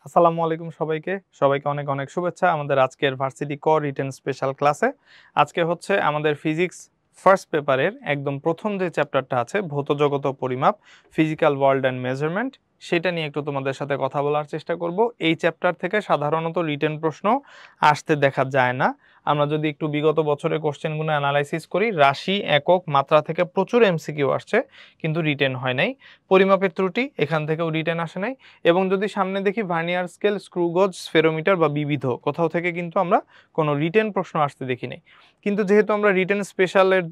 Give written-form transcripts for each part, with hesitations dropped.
আসসালামু আলাইকুম সবাইকে অনেক অনেক শুভেচ্ছা আমাদের আজকের ভার্সিটি ক রিটেন স্পেশাল ক্লাসে। আজকে হচ্ছে আমাদের ফিজিক্স ফার্স্ট পেপারের একদম প্রথম যে চ্যাপ্টারটা আছে ভৌত জগত ও পরিমাপ, ফিজিক্যাল ওয়ার্ল্ড অ্যান্ড মেজারমেন্ট, সেটা নিয়ে একটু তোমাদের সাথে কথা বলার চেষ্টা করব। এই চ্যাপ্টার থেকে সাধারণত রিটেন প্রশ্ন আসতে দেখা যায় না। আমরা যদি একটু বিগত বছরের কোশ্চেনগুলো অ্যানালাইসিস করি, রাশি, একক, মাত্রা থেকে প্রচুর এমসিকিউ আসছে কিন্তু রিটেন হয় নাই। পরিমাপের ত্রুটি এখান থেকেও রিটেন আসে নাই। এবং যদি সামনে দেখি ভার্নিয়ার স্কেল, স্ক্রু গজ, স্ফেরোমিটার বা বিবিধ, কোথাও থেকে কিন্তু আমরা কোনো রিটেন প্রশ্ন আসতে দেখি নাই। কিন্তু যেহেতু আমরা রিটেন স্পেশালের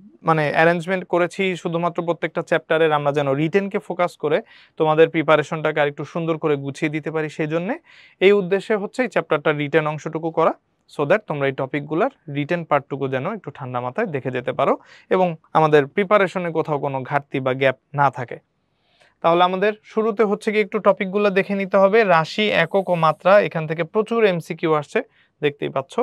অ্যারেঞ্জমেন্ট করেছি শুধুমাত্র প্রত্যেকটা চ্যাপ্টারের আমরা যেন রিটেনকে ফোকাস করে তোমাদের প্রিপারেশনটাকে আরেকটু সুন্দর করে গুছিয়ে দিতে পারি, সেই জন্যে এই উদ্দেশ্যে হচ্ছে এই চ্যাপ্টারটার রিটেন অংশটুকু করা, সো দ্যাট তোমরা এই টপিকগুলোর রিটেন পার্টটুকু যেন একটু ঠান্ডা মাথায় দেখে যেতে পারো এবং আমাদের প্রিপারেশনে কোথাও কোনো ঘাটতি বা গ্যাপ না থাকে। তাহলে আমাদের শুরুতে হচ্ছে কি একটু টপিকগুলো দেখে নিতে হবে। রাশি, একক ও মাত্রা, এখান থেকে প্রচুর এমসিকিউ আসছে, দেখতেই পাচ্ছ।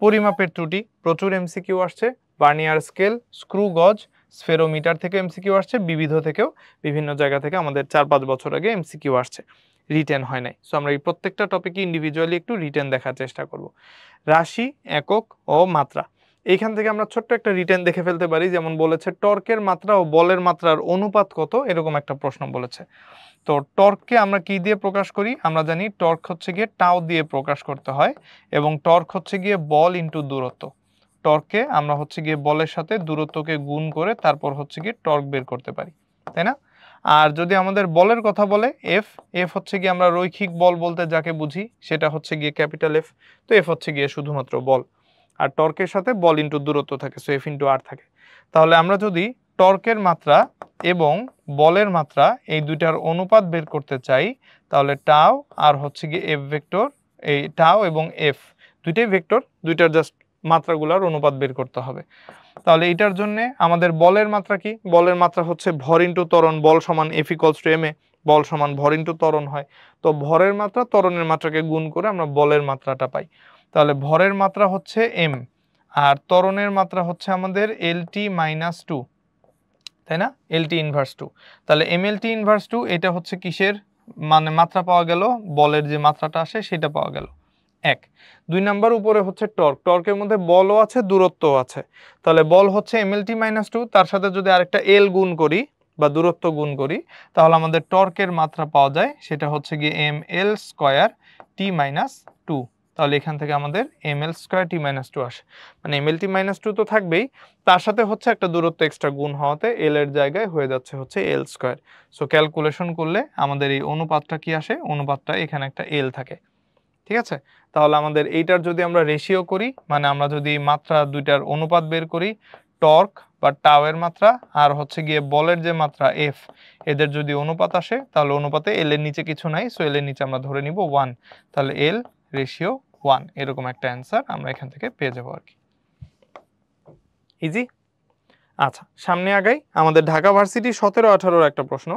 পরিমাপের ত্রুটি প্রচুর এমসিকিউ আসছে। ভার্নিয়ার স্কেল, স্ক্রু গজ, স্ফেরোমিটার থেকে এমসিকিউ আসছে। বিবিধ থেকেও বিভিন্ন জায়গা থেকে আমাদের 4-5 বছর আগে এমসিকিউ আসছে, রিটেন হয় নাই। সো আমরা এই প্রত্যেকটা টপিকে ইন্ডিভিজুয়ালি একটু রিটেন দেখার চেষ্টা করব। রাশি, একক ও মাত্রা, এইখান থেকে আমরা ছোট্ট একটা রিটেন দেখে ফেলতে পারি। যেমন বলেছে টর্কের মাত্রা ও বলের মাত্রার অনুপাত কত, এরকম একটা প্রশ্ন বলেছে। তো টর্ককে আমরা কি দিয়ে প্রকাশ করি? আমরা জানি টর্ক হচ্ছে গিয়ে টাও দিয়ে প্রকাশ করতে হয় এবং টর্ক হচ্ছে গিয়ে বল ইনটু দূরত্ব। টর্ককে আমরা হচ্ছে গিয়ে বলের সাথে দূরত্বকে গুণ করে তারপর হচ্ছে গিয়ে টর্ক বের করতে পারি, তাই না? আর যদি আমাদের বলের কথা বলে, এফ এফ হচ্ছে গিয়ে আমরা রৈখিক বল বলতে যাকে বুঝি সেটা হচ্ছে গিয়ে ক্যাপিটাল এফ। তো এফ হচ্ছে গিয়ে শুধুমাত্র বল, আর টর্কের সাথে বল ইনটু দূরত্ব থাকে, সো এফ ইনটু আর থাকে। তাহলে আমরা যদি টর্কের মাত্রা এবং বলের মাত্রা এই দুইটার অনুপাত বের করতে চাই, তাহলে টাও আর হচ্ছে গিয়ে এফ ভেক্টর, এই টাও এবং এফ দুইটাই ভেক্টর, দুইটার জাস্ট মাত্রাগুলোর অনুপাত বের করতে হবে। তাহলে এটার জন্য আমাদের বলের মাত্রা কি? বলের মাত্রা হচ্ছে ভর ইনটু ত্বরণ, বল সমান F equals to M A, বল সমান ভর ইনটু ত্বরণ হয়। তো ভরের মাত্রা ত্বরণের মাত্রাকে গুণ করে আমরা বলের মাত্রাটা পাই। তাহলে ভরের মাত্রা হচ্ছে এম আর ত্বরণের মাত্রা হচ্ছে আমাদের এলটি মাইনাস টু, তাই না? LT inverse two. তাহলে এমএলটি ইনভার্স টু এটা হচ্ছে কিসের মাত্রা পাওয়া গেল? বলের যে মাত্রাটা আসে সেটা পাওয়া গেল। এক। 2 নাম্বার উপরে হচ্ছে টর্ক, টর্কের মধ্যে বলও আছে দূরত্বও আছে। তাহলে বল হচ্ছে এমএলটি মাইনাস টু, তার সাথে যদি আরেকটা এল গুণ করি বা দূরত্ব গুণ করি, তাহলে আমাদের টর্কের মাত্রা পাওয়া যায়, সেটা হচ্ছে গিয়ে এম এল স্কোয়ার টি মাইনাস টু। তাহলে এখান থেকে আমাদের এম এল স্কোয়ার টি মাইনাস টু আসে, মানে এম এল টি মাইনাস টু তো থাকবেই, তার সাথে হচ্ছে একটা দূরত্ব এক্সট্রা গুণ হওয়াতে এল এর জায়গায় হয়ে যাচ্ছে হচ্ছে এল স্কোয়ার। সো ক্যালকুলেশন করলে আমাদের এই অনুপাতটা কি আসে? অনুপাতটা এখানে একটা এল থাকে, ঠিক আছে? তাহলে আমাদের এইটার যদি আমরা রেশিও করি, মানে আমরা যদি মাত্রা দুইটার অনুপাত বের করি, টর্ক বা টাওয়ের মাত্রা আর হচ্ছে গিয়ে বলের যে মাত্রা এফ, এদের যদি অনুপাত আসে তাহলে অনুপাতে এল এর নিচে কিছু নাই, সো এল এর নিচে আমরা ধরে নিব 1। তাহলে এল রেশিও 1, এরকম একটা অ্যান্সার আমরা এখান থেকে পেয়ে যাবো আর কি। ইজি। আচ্ছা, সামনে আগাই। আমাদের ঢাকা ভার্সিটি 17-18 একটা প্রশ্ন,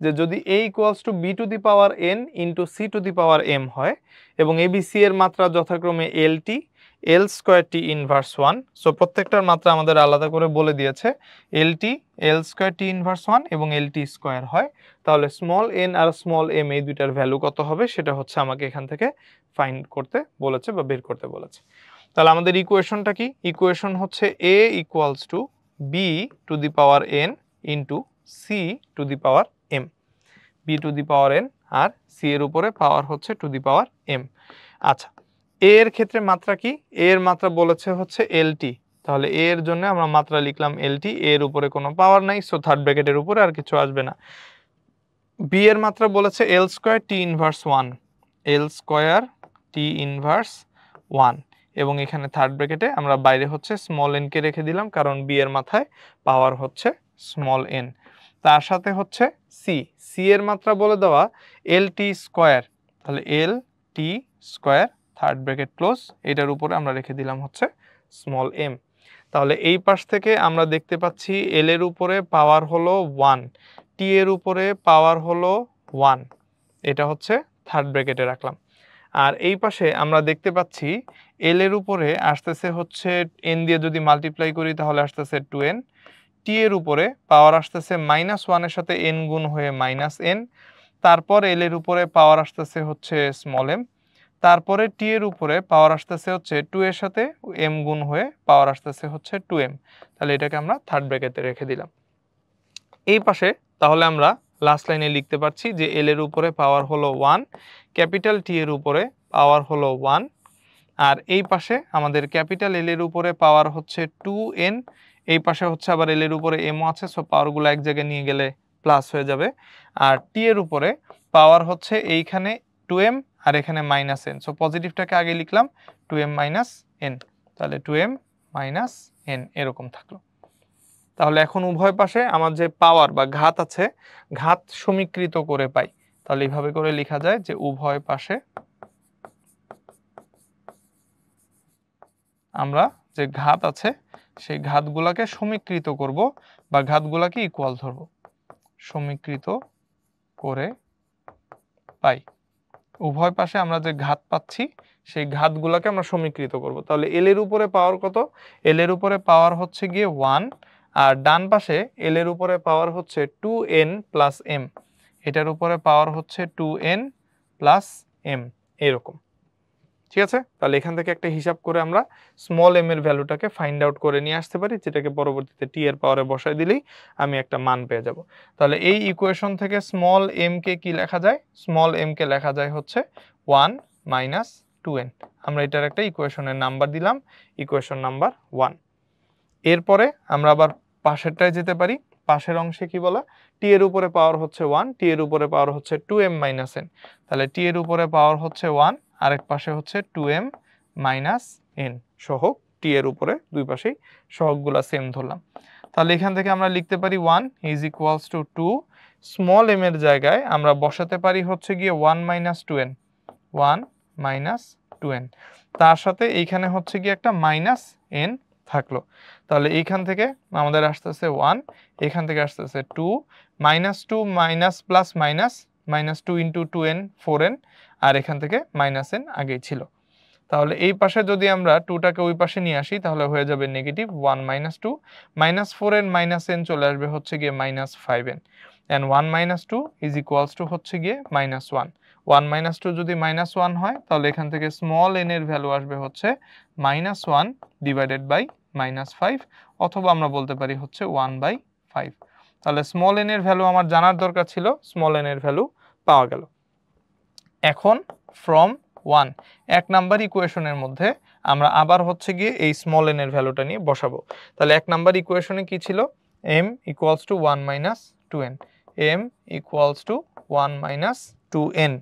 যে যদি a equals to b to the power n into c to the power m হয় এবং abc এর মাত্রা যথাক্রমে lt, l স্কোয়ার টি ইনভার্স 1, সো প্রত্যেকটার মাত্রা আমাদের আলাদা করে বলে দিয়েছে। lt, l স্কোয়ার টি ইনভার্স 1 এবং lt স্কোয়ার হয়, তাহলে স্মল n আর স্মল m এই দুইটার ভ্যালু কত হবে সেটা হচ্ছে আমাকে এখান থেকে ফাইন্ড করতে বলেছে বা বের করতে বলেছে। তাহলে আমাদের ইকুয়েশনটা কি? ইকুয়েশন হচ্ছে a equals to b to the power n into c to the power m, b to the power n আর c এর উপরে পাওয়ার হচ্ছে টু দি পাওয়ার m। আচ্ছা, a এর ক্ষেত্রে মাত্রা কি? a এর মাত্রা বলেছে হচ্ছে lt, তাহলে a এর জন্য আমরা মাত্রা লিখলাম lt, a এর উপরে কোনো পাওয়ার নাই, সো থার্ড ব্র্যাকেটের উপরে আর কিছু আসবে না। b এর মাত্রা বলেছে l স্কোয়ার টি ইনভার্স 1, l স্কোয়ার টি ইনভার্স 1, এবং এখানে থার্ড ব্র্যাকেটে আমরা বাইরে হচ্ছে স্মল n কে রেখে দিলাম, কারণ b এর মাথায় পাওয়ার হচ্ছে স্মল n। তার সাথে হচ্ছে c, c এর মাত্রা বলে দেওয়া lt স্কোয়ার, তাহলে lt square third bracket close, এটার উপরে আমরা রেখে দিলাম হচ্ছে স্মল m। তাহলে এই পাশ থেকে আমরা দেখতে পাচ্ছি l এর উপরে পাওয়ার হলো 1, t এর উপরে পাওয়ার হলো 1, এটা হচ্ছে থার্ড ব্র্যাকেটে রাখলাম। আর এই পাশে আমরা দেখতে পাচ্ছি l এর উপরে আসতেছে হচ্ছে n দিয়ে যদি মাল্টিপ্লাই করি তাহলে আসতেছে 2n, t এর উপরে পাওয়ার আসতেছে -1 এর সাথে n গুণ হয়ে -n, তারপর এল এর উপরে পাওয়ার আসতেছে হচ্ছে স্মল এম, তারপরে টি এর উপরে পাওয়ার আসতেছে হচ্ছে 2 এর সাথে এম গুণ হয়ে পাওয়ার আসতেছে হচ্ছে 2m। তাহলে এটাকে আমরা থার্ড ব্র্যাকেটে রেখে দিলাম। এই পাশে তাহলে আমরা লাস্ট লাইনে লিখতে পারছি যে এল এর উপরে পাওয়ার হলো 1, ক্যাপিটাল টি এর উপরে পাওয়ার হলো 1, আর এই পাশে আমাদের ক্যাপিটাল এল এর উপরে পাওয়ার হচ্ছে 2n, এই পাশে হচ্ছে আবার এল এর উপরে এমও আছে, সো পাওয়ারগুলো এক জায়গায় নিয়ে গেলে প্লাস হয়ে যাবে। আর টি এর উপরে পাওয়ার হচ্ছে এইখানে 2m আর এখানে মাইনাস n, সো পজিটিভটাকে আগে লিখলাম 2m মাইনাস n, তাহলে 2m মাইনাস n এরকম থাকলো। তাহলে এখন উভয় পাশে আমার যে পাওয়ার বা ঘাত আছে, ঘাত সমীকৃত করে পাই। তাহলে এইভাবে করে লেখা যায় যে উভয় পাশে আমরা যে ঘাত আছে সেই ঘাতগুলোকে সমীকৃত করব বা ঘাতগুলোকে ইকুয়াল ধরব, সমীকৃত করে পাই। উভয় পাশে আমরা যে ঘাত পাচ্ছি সেই ঘাতগুলোকে আমরা সমীকৃত করব। তাহলে এল এর উপরে পাওয়ার কত? এল এর উপরে পাওয়ার হচ্ছে গিয়ে 1, আর ডান পাশে এল এর উপরে পাওয়ার হচ্ছে 2n প্লাস m, এটার উপরে পাওয়ার হচ্ছে 2n প্লাস m এরকম। ঠিক আছে, তাহলে এখান থেকে একটা হিসাব করে আমরা স্মল m এর ভ্যালুটাকে ফাইন্ড আউট করে নিয়ে আসতে পারি, যেটাকে পরবর্তীতে টি এর পাওয়ারে বসাই দিলেই আমি একটা মান পেয়ে যাব। তাহলে এই ইকুয়েশন থেকে স্মল m কে কি লেখা যায়? স্মল m কে লেখা যায় হচ্ছে 1 মাইনাস 2n। আমরা এটার একটা ইকুয়েশনের নাম্বার দিলাম, ইকুয়েশন নাম্বার 1। এরপরে আমরা আবার পাশেরটায় যেতে পারি। পাশের অংশে কি বলা? টি এর উপরে পাওয়ার হচ্ছে 1, টি এর উপরে পাওয়ার হচ্ছে 2m মাইনাস n, তাহলে টি এর উপরে পাওয়ার হচ্ছে 1, আরেক পাশে হচ্ছে 2m মাইনাস n সহগ, টি এর উপরে দুই পাশেই সহগগুলা সেম ধরলাম। তাহলে এখান থেকে আমরা লিখতে পারি 1 is equals two 2, small m এর জায়গায় আমরা বসাতে পারি হচ্ছে গিয়ে 1 মাইনাস 2n, 1 মাইনাস 2n, তার সাথে এইখানে হচ্ছে গিয়ে একটা মাইনাস n থাকলো। তাহলে এইখান থেকে আমাদের আসতেছে 1, এখান থেকে আসতেছে 2, minus 2 minus plus minus, minus 2 into 2n 4n, আর এখান থেকে মাইনাস n আগেই ছিল। তাহলে এই পাশে যদি আমরা 2টাকে ওই পাশে নিয়ে আসি তাহলে হয়ে যাবে negative 1 minus 2, minus 4n minus n চলে আসবে হচ্ছে গিয়ে minus 5n, and 1 minus 2 is equals two হচ্ছে গিয়ে মাইনাস 1। 1 মাইনাস 2 যদি মাইনাস 1 হয় তাহলে এখান থেকে স্মল n এর ভ্যালু আসবে হচ্ছে মাইনাস 1 ডিভাইডেড বাই মাইনাস 5, অথবা আমরা বলতে পারি হচ্ছে 1/5। তাহলে স্মল n এর ভ্যালু আমার জানার দরকার ছিল, স্মল n এর ভ্যালু পাওয়া গেল। এখন ফ্রম 1 এক নাম্বার ইকুয়েশনের মধ্যে আমরা আবার হচ্ছে গিয়ে এই স্মল n এর ভ্যালুটা নিয়ে বসাবো। তাহলে এক নাম্বার ইকুয়েশনে কি ছিল? m equals to 1 minus 2n, m equals to 1 minus 2n,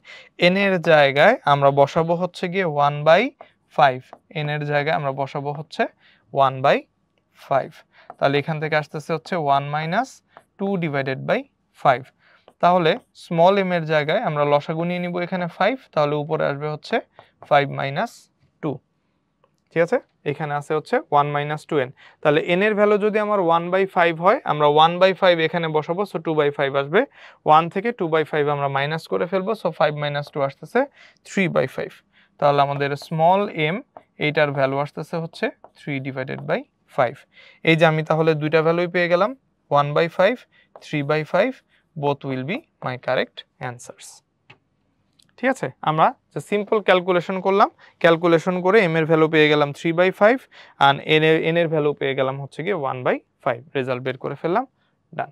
n এর জায়গায় আমরা বসাবো হচ্ছে গিয়ে 1/5, n এর জায়গায় আমরা বসাবো হচ্ছে 1/5। তাহলে এখান থেকে আসতেছে হচ্ছে 1 মাইনাস 2 ডিভাইডেড বাই 5। তাহলে স্মল m এর জায়গায় আমরা লসাগু নিয়ে নিব এখানে 5, তাহলে উপরে আসবে হচ্ছে 5 মাইনাস 2। ঠিক আছে, এখানে আছে হচ্ছে 1 মাইনাস 2n। তাহলে n এর ভ্যালু যদি আমার 1/5 হয় আমরা 1/5 এখানে বসাবো, সো 2/5 আসবে। 1 থেকে 2/5 আমরা মাইনাস করে ফেলবো, সো 5 মাইনাস 2 আসতেছে 3/5। তাহলে আমাদের স্মল m এইটার ভ্যালু আসতেছে হচ্ছে 3 ডিভাইডেড বাই 5। এই যে আমি তাহলে দুইটা ভ্যালুই পেয়ে গেলাম, 1/5, 3/5, both will be my correct answers। ঠিক আছে, আমরা যে সিম্পল ক্যালকুলেশন করলাম, ক্যালকুলেশন করে m এর ভ্যালু পেয়ে গেলাম 3/5 আর n এর ভ্যালু পেয়ে গেলাম হচ্ছে গিয়ে 1/5, রেজাল্ট বের করে ফেললাম, ডান।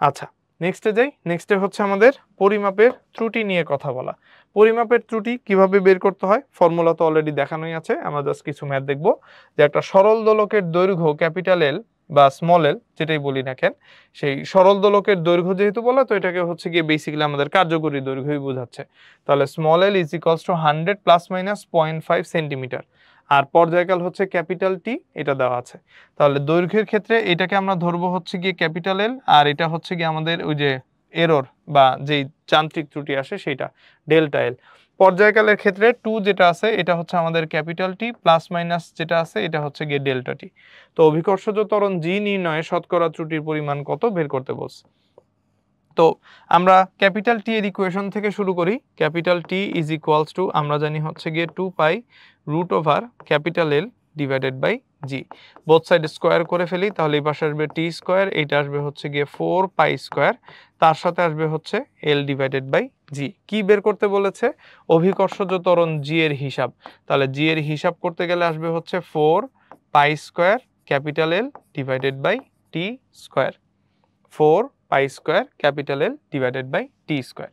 আচ্ছা, নেক্সটে যাই। নেক্সটে হচ্ছে আমাদের পরিমাপের ত্রুটি নিয়ে কথা বলা। পরিমাপের ত্রুটি কিভাবে বের করতে হয় ফর্মুলা তো অলরেডি দেখানোই আছে, আমরা জাস্ট কিছু ম্যাথ দেখব। যে একটা সরল দোলকের দৈর্ঘ্য ক্যাপিটাল এল বা স্মল এল যেটাই বলি না কেন, সেই সরল দোলকের দৈর্ঘ্য যেহেতু বলা, তো এটাকে হচ্ছে গিয়ে বেসিক্যালি আমাদের কার্যকরী দৈর্ঘ্যই বোঝাচ্ছে। তাহলে small L is equals to 100 plus minus 0.5 centimetre, আর পর্যায়কাল হচ্ছে ক্যাপিটাল টি, এটা দেওয়া আছে। তাহলে দৈর্ঘ্যের ক্ষেত্রে এটাকে আমরা ধরবো হচ্ছে গিয়ে ক্যাপিটাল এল, আর এটা হচ্ছে গিয়ে আমাদের ওই যে এরর বা যেই যান্ত্রিক ত্রুটি আসে সেটা ডেল্টা এল। পর্যায়কালের ক্ষেত্রে 2 যেটা আছে এটা হচ্ছে আমাদের ক্যাপিটাল টি, প্লাস মাইনাস যেটা আছে এটা হচ্ছে গিয়ে ডেল্টা টি। তো অভিকর্ষজ ত্বরণ জি নির্ণয়ে শতকরা ত্রুটির পরিমাণ কত বের করতে বলছে। তো আমরা ক্যাপিটাল টি এর ইকুয়েশন থেকে শুরু করি। Capital T is equals to আমরা জানি হচ্ছে গিয়ে 2 pi root over capital L divided by G. Both side square করে ফেলি, তাহলে এই পাশে আসবে টি স্কোয়ার, এইটা আসবে হচ্ছে গিয়ে 4 পাই স্কোয়ার, তার সাথে আসবে হচ্ছে এল ডিভাইডেড বাই জি। কি বের করতে বলেছে? অভিকর্ষজ ত্বরণ জি এর হিসাব। তাহলে জি এর হিসাব করতে গেলে আসবে হচ্ছে 4 pi square capital L divided by T square, 4 pi square capital L divided by T square.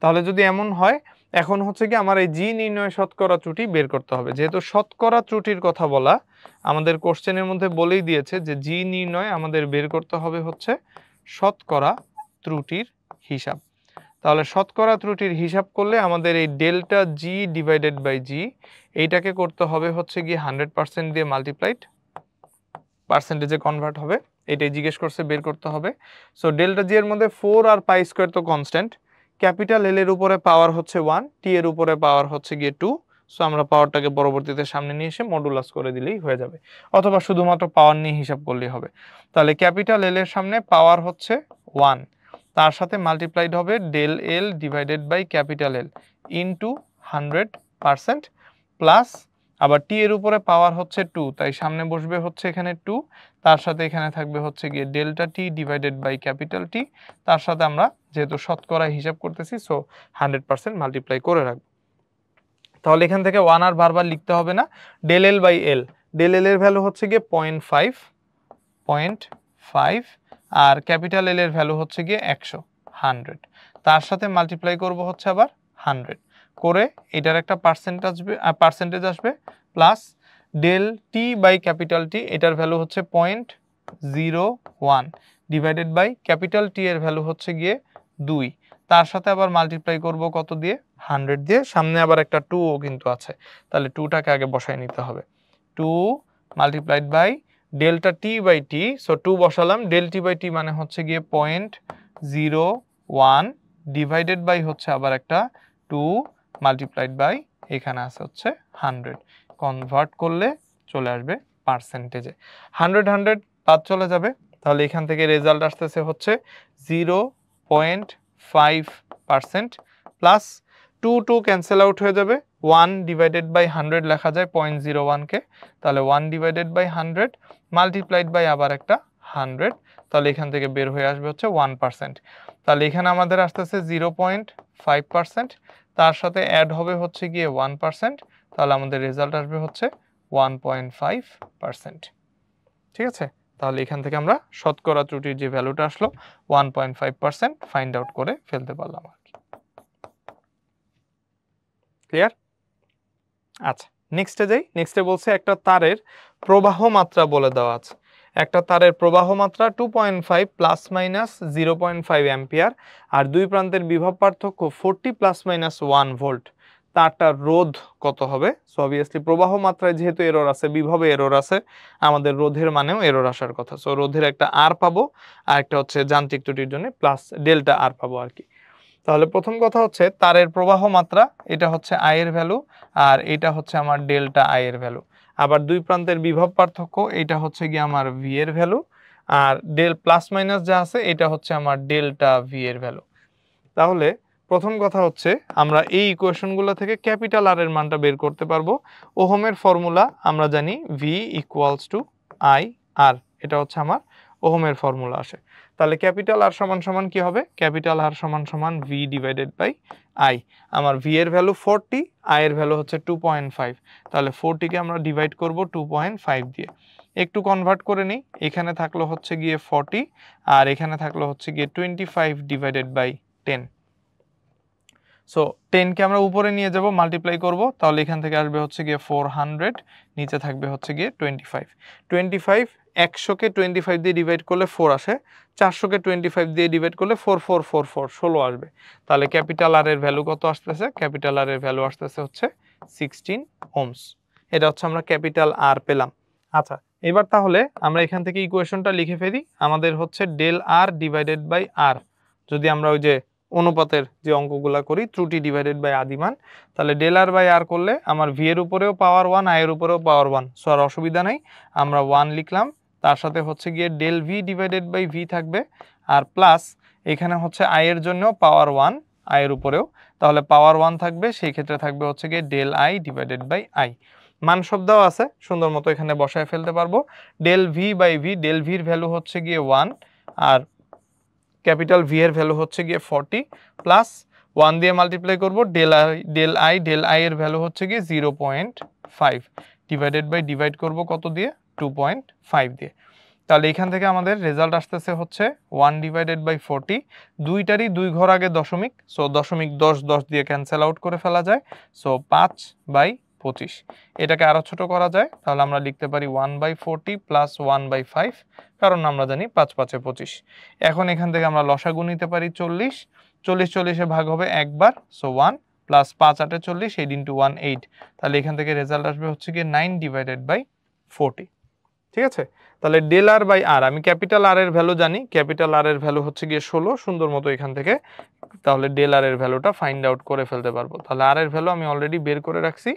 তাহলে যদি এমন হয়, এখন হচ্ছে কি আমার এই জি নির্ণয় শতকরা ত্রুটি বের করতে হবে। যেহেতু শতকরা ত্রুটির কথা বলা, আমাদের কোশ্চেনের মধ্যে বলেই দিয়েছে যে জি নির্ণয় আমাদের বের করতে হবে হচ্ছে শতকরা ত্রুটির হিসাব। তাহলে শতকরা ত্রুটির হিসাব করলে আমাদের এই ডেল্টা জি ডিভাইডেড বাই জি এইটাকে করতে হবে হচ্ছে গিয়ে 100% দিয়ে মাল্টিপ্লাইড, পার্সেন্টেজে কনভার্ট হবে, এটাই জিজ্ঞেস করছে বের করতে হবে। সো ডেল্টা জি এর মধ্যে 4 আর পাই স্কোয়ার তো কনস্ট্যান্ট, ক্যাপিটাল এল এর উপরে পাওয়ার হচ্ছে 1, টি এর উপরে পাওয়ার হচ্ছে গিয়ে 2। সো আমরা পাওয়ারটাকে পরবর্তীতে সামনে নিয়ে এসে মডুলাস করে দিলেই হয়ে যাবে, অথবা শুধুমাত্র পাওয়ার নিয়ে হিসাব করলেই হবে। তাহলে ক্যাপিটাল এল এর সামনে পাওয়ার হচ্ছে 1, তার সাথে মাল্টিপ্লাইড হবে del L divided by capital L into 100%, plus আবার টি এর উপরে পাওয়ার হচ্ছে 2, তাই সামনে বসবে হচ্ছে এখানে 2, তার সাথে এখানে থাকবে হচ্ছে গিয়ে delta T divided by capital T, তার সাথে আমরা যেহেতু শতকরা হিসাব করতেছি সো 100% মাল্টিপ্লাই করে রাখবো। তাহলে এখান থেকে 1 আর বারবার লিখতে হবে না, del L by L, del L এর ভ্যালু হচ্ছে গিয়ে 0.5, আর ক্যাপিটাল এল এর ভ্যালু হচ্ছে গিয়ে 100, তার সাথে মাল্টিপ্লাই করব হচ্ছে আবার 100 করে, এটার একটা পার্সেন্টেজ আসবে, plus del T by capital T, এটার ভ্যালু হচ্ছে 0.01 ডিভাইডেড বাই ক্যাপিটাল টি এর ভ্যালু হচ্ছে গিয়ে 2, তার সাথে আবার মাল্টিপ্লাই করব কত দিয়ে? 100 দিয়ে, সামনে আবার একটা 2 ও কিন্তু আছে, তাহলে 2টাকে আগে বসায় নিতে হবে। 2 multiplied by delta T by T, so 2 বসালাম, ডেল টি বাই টি মানে হচ্ছে গিয়ে 0.01 ডিভাইডেড বাই হচ্ছে আবার একটা 2 মাল্টিপ্লাইড বাই এখানে আছে হচ্ছে 100, কনভার্ট করলে চলে আসবে পার্সেন্টেজে। 100 বাদ চলে যাবে, তাহলে এখান থেকে রেজাল্ট আসতেছে হচ্ছে 0.5%, প্লাস 2 ক্যান্সেল আউট হয়ে যাবে, 1 ডিভাইডেড বাই 100 লেখা যায় 0.01 কে, তাহলে 1 ডিভাইডেড বাই 100 মাল্টিপ্লাইড বাই আবার একটা 100, তাহলে এখান থেকে বের হয়ে আসবে হচ্ছে 1%। তাহলে এখানে আমাদের আসতেছে 0.5%, তার সাথে অ্যাড হবে হচ্ছে গিয়ে 1%, তাহলে আমাদের রেজাল্ট আসবে হচ্ছে 1.5%। ঠিক আছে, তাহলে এখান থেকে আমরা শতকরা ত্রুটির যে ভ্যালুটা আসলো 1.5% ফাইন্ড আউট করে ফেলতে পারলাম আর কি। ক্লিয়ার? আচ্ছা, নেক্সটে যাই। নেক্সটে বলছে একটা তারের প্রবাহ মাত্রা বলে দেওয়া আছে। একটা তারের প্রবাহ মাত্রা 2.5 প্লাস মাইনাস 0.5 অ্যাম্পিয়ার, আর দুই প্রান্তের বিভব পার্থক্য 40 প্লাস মাইনাস 1 ভোল্ট। তারটার রোধ কত হবে? সো অবভিয়াসলি প্রবাহ মাত্রায় যেহেতু এরর আছে, বিভবে এরর আছে, আমাদের রোধের মানেও এরর আসার কথা। সো রোধের একটা আর পাবো, আর একটা হচ্ছে যান্ত্রিক ত্রুটির জন্য প্লাস ডেল্টা আর পাবো আর কি। তাহলে প্রথম কথা হচ্ছে তারের প্রবাহ মাত্রা, এটা হচ্ছে আই এর ভ্যালু, আর এটা হচ্ছে আমার ডেল্টা আই এর ভ্যালু। আবার দুই প্রান্তের বিভব পার্থক্য, এটা হচ্ছে গিয়ে আমার ভি এর ভ্যালু, আর ডেল প্লাস মাইনাস যা আছে এটা হচ্ছে আমার ডেল্টা ভি এর ভ্যালু। তাহলে প্রথম কথা হচ্ছে আমরা এই ইকুয়েশনগুলো থেকে ক্যাপিটাল আর এর মানটা বের করতে পারবো। ওহমের ফর্মুলা আমরা জানি ভি ইকুয়ালস টু আই আর, এটা হচ্ছে আমার ওহমের ফর্মুলা আসে। তাহলে ক্যাপিটাল আর সমান সমান কি হবে? ক্যাপিটাল আর সমান সমান ভি ডিভাইডেড বাই আই। আমার ভি এর ভ্যালু 40, আই এর ভ্যালু হচ্ছে 2.5, তাহলে 40কে আমরা ডিভাইড করব 2.5 দিয়ে। একটু কনভার্ট করে নিই, এখানে থাকলো হচ্ছে গিয়ে 40, আর এখানে থাকলো হচ্ছে গিয়ে 25 ডিভাইডেড বাই 10। সো 10কে আমরা উপরে নিয়ে যাব, মাল্টিপ্লাই করব, তাহলে এখান থেকে আসবে হচ্ছে গিয়ে 400, নিচে থাকবে হচ্ছে গিয়ে 25। 100কে 25 দিয়ে ডিভাইড করলে 4 আসে, 400কে 25 দিয়ে ডিভাইড করলে 4444 16 আসবে। তাহলে ক্যাপিটাল আর এর ভ্যালু কত আসতেছে? ক্যাপিটাল আর এর ভ্যালু আসতেছে হচ্ছে 16 ওহমস। এটা হচ্ছে আমরা ক্যাপিটাল আর পেলাম। আচ্ছা, এবার তাহলে আমরা এখান থেকে ইকুয়েশনটা লিখে ফেলি। আমাদের হচ্ছে ডেল আর ডিভাইডেড বাই আর, যদি আমরা ওই যে অনুপাতের যে অঙ্কগুলা করি ত্রুটি ডিভাইডেড বাই আদিমান, তাহলে ডেল আর বাই আর করলে আমার ভি এর উপরেও পাওয়ার 1, আই এর উপরেও পাওয়ার 1, সো আর অসুবিধা নাই, আমরা 1 লিখলাম, তার সাথে হচ্ছে গিয়ে del V divided by V থাকবে, আর প্লাস এখানে হচ্ছে আই এর জন্য পাওয়ার 1, আই এর উপরেও, তাহলে পাওয়ার 1 থাকবে, সেই ক্ষেত্রে থাকবে হচ্ছে গিয়ে del I divided by I. মান সব দেওয়া আছে, সুন্দর মতো এখানে বসায় ফেলতে পারবো। Del V by V, del ভির ভ্যালু হচ্ছে গিয়ে 1 আর ক্যাপিটাল ভি এর ভ্যালু হচ্ছে গিয়ে 40 প্লাস 1 দিয়ে মাল্টিপ্লাই করব ডেল আই এর ভ্যালু হচ্ছে গিয়ে 0.5 ডিভাইড করব কত দিয়ে 2.5 দিয়ে। তাহলে এখান থেকে আমাদের রেজাল্ট আসতেছে হচ্ছে 1/40, দুইটারই 2 ঘর আগে দশমিক, সো দশমিক 10 দিয়ে ক্যান্সেল আউট করে ফেলা যায়, সো 5/25। এটাকে আরো ছোট করা যায়, তাহলে আমরা লিখতে পারি 1/40 প্লাস 1/5, কারণ আমরা জানি 5 5 25। এখন এখান থেকে আমরা লসাগু নিতে পারি 40, 40 ভাগ হবে একবার, সো 1 প্লাস 5 8 40, 8 × 1 8। তাহলে এখান থেকে রেজাল্ট আসবে হচ্ছে গিয়ে 9/40। ঠিক আছে, তাহলে ডেল আর বাই আর, আমি ক্যাপিটাল আর এর ভ্যালু জানি, ক্যাপিটাল আর এর ভ্যালু হচ্ছে গিয়ে 16, সুন্দর মতো এখান থেকে তাহলে ডেল আর এর ভ্যালুটা ফাইন্ড আউট করে ফেলতে পারবো। তাহলে আর এর ভ্যালু আমি অলরেডি বের করে রাখছি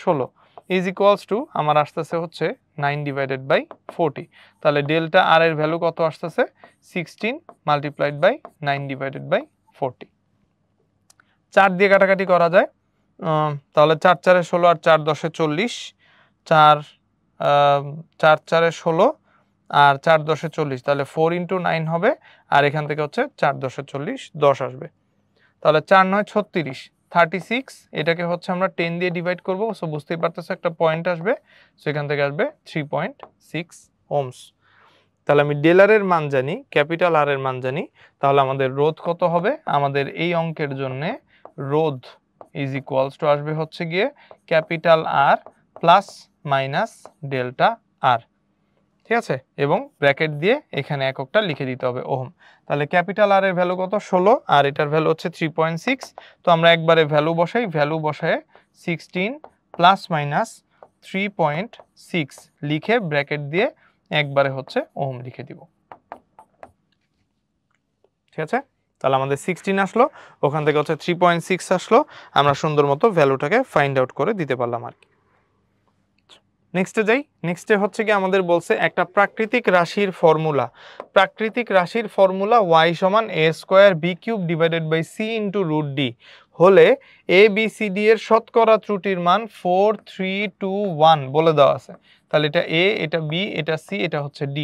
16 ইজ ইকুয়ালস টু আমার আসতেছে হচ্ছে 9/40। তাহলে ডেল্টা আর এর ভ্যালু কত আসতেছে 16 মাল্টিপ্লাইড বাই 9/40। 4 দিয়ে কাটাকাটি করা যায়, তাহলে 4 4 16 আর 4 10 40, 4 4 4 16 আর 4 10 40, তাহলে 4 × 9 হবে, আর এখান থেকে হচ্ছে 4 10 40 10 আসবে। তাহলে 4 9 36, 36, এটাকে হচ্ছে আমরা 10 দিয়ে ডিভাইড করব, সো বুঝতেই পারতেছো একটা পয়েন্ট আসবে, সো এখান থেকে আসবে 3.6 ওহমস। তাহলে আমি ডেল আর এর মান জানি, ক্যাপিটাল আর এর মান জানি, তাহলে আমাদের রোধ কত হবে, আমাদের এই অঙ্কের জন্য রোধ ইজ ইকুয়ালস টু আসবে হচ্ছে গিয়ে capital R plus minus delta R. ঠিক আছে, এবং ব্র্যাকেট দিয়ে এখানে এককটা লিখে দিতে হবে ওহম। তাহলে ক্যাপিটাল আর এর ভ্যালু কত 16 আর এটার ভ্যালু হচ্ছে 3.6, তো আমরা একবারে ভ্যালু বসায় 16 প্লাস মাইনাস 3.6 লিখে ব্র্যাকেট দিয়ে একবারে হচ্ছে ওহম লিখে দিব। ঠিক আছে, তাহলে আমাদের 16 আসলো, ওখান থেকে হচ্ছে 3.6 আসলো, আমরা সুন্দর মতো ভ্যালুটাকে ফাইন্ড আউট করে দিতে পারলাম আর কি। নেক্সটে যাই, নেক্সটে হচ্ছে কি আমাদের বলছে একটা প্রাকৃতিক রাশির ফর্মুলা, y সমান a² b³ c × √d হলে a b c d এর শতকরা ত্রুটির মান 4 3 2 1 বলে দেওয়া আছে। তাহলে এটা a, এটা b, এটা c, এটা হচ্ছে d।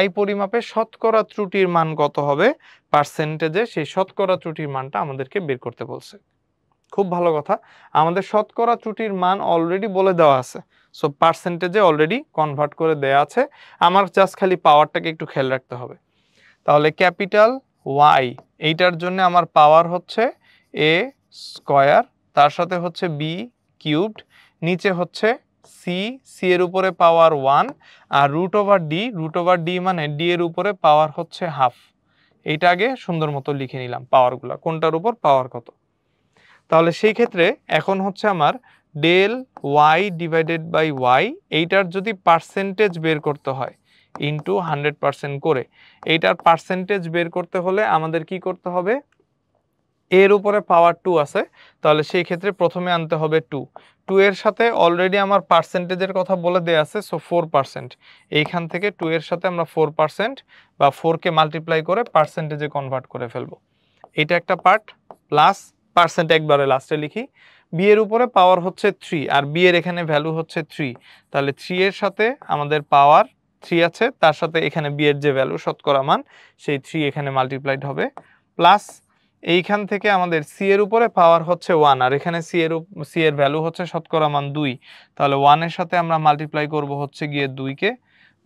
y পরিমাপে শতকরা ত্রুটির মান কত হবে পার্সেন্টেজে, সেই শতকরা ত্রুটির মানটা আমাদেরকে বের করতে বলছে। খুব ভালো কথা, আমাদের শতকরা ত্রুটির মান অলরেডি বলে দেওয়া আছে, সো পার্সেন্টেজে অলরেডি কনভার্ট করে দেয়া আছে, আমার জাস্ট খালি পাওয়ারটাকে একটু খেয়াল রাখতে হবে। তাহলে ক্যাপিটাল ওয়াই এইটার জন্য আমার পাওয়ার হচ্ছে a², তার সাথে হচ্ছে b³ নিচে হচ্ছে c এর উপরে পাওয়ার 1 আর √d মানে d এর উপরে পাওয়ার হচ্ছে হাফ। এইটা আগে সুন্দর মতো লিখে নিলাম পাওয়ারগুলো, কোনটার উপর পাওয়ার কত। তাহলে সেই ক্ষেত্রে এখন হচ্ছে আমার ডেল y/y, এইটার যদি পার্সেন্টেজ বের করতে হয় ইনটু 100% করে, এইটার পার্সেন্টেজ বের করতে হলে আমাদের কি করতে হবে, এর উপরে পাওয়ার 2 আছে, তাহলে সেই ক্ষেত্রে প্রথমে আনতে হবে 2 এর সাথে অলরেডি আমার পার্সেন্টেজের কথা বলে দেয়া আছে, সো 4%, এইখান থেকে 2 এর সাথে আমরা 4% বা 4 কে মাল্টিপ্লাই করে পার্সেন্টেজে কনভার্ট করে ফেলবো, এটা একটা পার্ট। প্লাস পার্সেন্ট একবারে লাস্টে লিখি, বি এর উপরে পাওয়ার হচ্ছে 3 আর বি এর এখানে ভ্যালু হচ্ছে 3, তাহলে 3 এর সাথে আমাদের পাওয়ার 3 আছে, তার সাথে এখানে বি এর যে ভ্যালু শতকরা মান সেই 3 এখানে মাল্টিপ্লাইড হবে, প্লাস এইখান থেকে আমাদের সি এর উপরে পাওয়ার হচ্ছে 1 আর এখানে সি এর ভ্যালু হচ্ছে শতকরা মান 2, তাহলে 1 এর সাথে আমরা মাল্টিপ্লাই করব হচ্ছে গিয়ে 2 কে,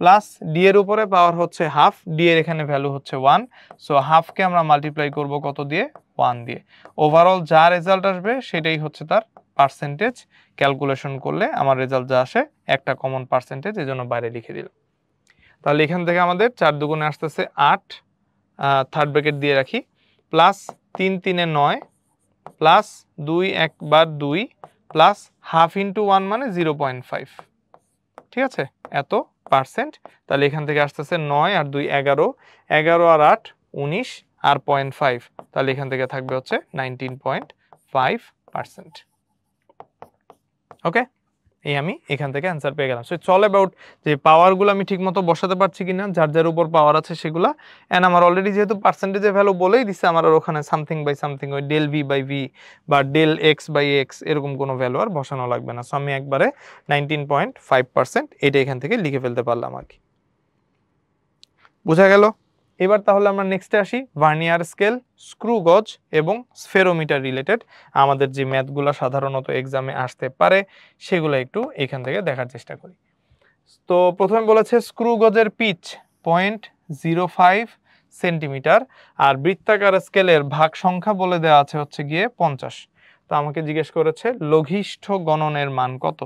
প্লাস ডি এর উপরে পাওয়ার হচ্ছে হাফ, ডি এর এখানে ভ্যালু হচ্ছে 1, সো হাফকে আমরা মাল্টিপ্লাই করব কত দিয়ে 1 দিয়ে। ওভারঅল যা রেজাল্ট আসবে সেটাই হচ্ছে তার পার্সেন্টেজ, ক্যালকুলেশন করলে আমার রেজাল্ট যা আসে একটা কমন পার্সেন্টেজ, এজন্য বাইরে লিখে দিলাম। তাহলে এখান থেকে আমাদের 4 দুগুণে আসতেছে 8, থার্ড ব্র্যাকেট দিয়ে রাখি, প্লাস 3 3 9, প্লাস 2 একবার 2, প্লাস হাফ ইন্টু 1 মানে 0.5। ঠিক আছে, এত পার্সেন্ট। তাহলে এখান থেকে আসতেছে 9 আর 2 11, 11 আর 8 19 আর 0.5, তাহলে এখান থেকে থাকবে হচ্ছে 19.5%। ওকে, এই আমি এখান থেকে অ্যান্সার পেয়ে গেলাম। সো ইটস অল অ্যাবাউট যে পাওয়ারগুলো আমি ঠিকমতো বসাতে পারছি কিনা, যার যার উপর পাওয়ার আছে সেগুলা। অ্যান্ড আমার অলরেডি যেহেতু পার্সেন্টেজের ভ্যালু বলেই দিচ্ছে, আমার আর ওখানে সামথিং বাই সামথিং ওই ডেল ভি বাই ভি বা ডেল এক্স বাই এক্স এরকম কোনো ভ্যালু আর বসানো লাগবে না। সো আমি একবারে 19.5% এটা এখান থেকে লিখে ফেলতে পারলাম আর কি। বোঝা গেল? এবার তাহলে আমরা নেক্সটে আসি, ভার্নিয়ার স্কেল, স্ক্রু গজ এবং স্ফেরোমিটার রিলেটেড আমাদের যে ম্যাথগুলো সাধারণত এক্সামে আসতে পারে সেগুলো একটু এখান থেকে দেখার চেষ্টা করি। তো প্রথমে বলেছে স্ক্রু গজের পিচ 0.05 সেন্টিমিটার আর বৃত্তাকার স্কেলের ভাগ সংখ্যা বলে দেওয়া আছে হচ্ছে গিয়ে 50। তো আমাকে জিজ্ঞেস করেছে লঘিষ্ঠ গণনের মান কত।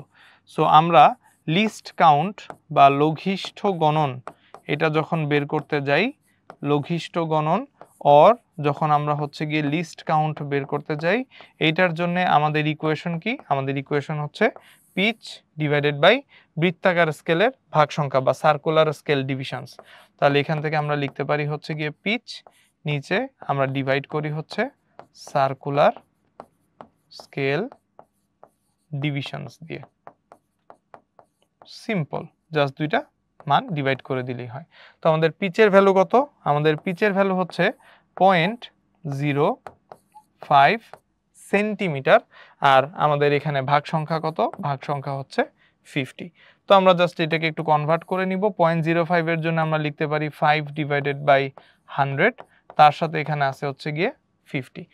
সো আমরা লিস্ট কাউন্ট বা লঘিষ্ঠ গণন এটা যখন বের করতে যাই, লঘিষ্ঠ গণন অর যখন আমরা হচ্ছে গিয়ে লিস্ট কাউন্ট বের করতে যাই, এইটার জন্য আমাদের ইকুয়েশন কি? আমাদের ইকুয়েশন হচ্ছে পিচ ডিভাইডেড বাই বৃত্তাকার স্কেলের ভাগ সংখ্যা বা সার্কুলার স্কেল ডিভিশনস। তাহলে এখান থেকে আমরা লিখতে পারি হচ্ছে গিয়ে পিচ, নিচে আমরা ডিভাইড করি হচ্ছে সার্কুলার স্কেল ডিভিশনস দিয়ে। সিম্পল, জাস্ট দুইটা মান ডিভাইড করে দিলেই হয়। তো আমাদের পিচের ভ্যালু কত? আমাদের পিচের ভ্যালু হচ্ছে 0.05 সেন্টিমিটার আর আমাদের এখানে ভাগ সংখ্যা কত? ভাগ সংখ্যা হচ্ছে 50। তো আমরা জাস্ট এটাকে একটু কনভার্ট করে নিব। 0.05 এর জন্য আমরা লিখতে পারি 5 ডিভাইডেড বাই 100, তার সাথে এখানে আছে হচ্ছে গিয়ে 50।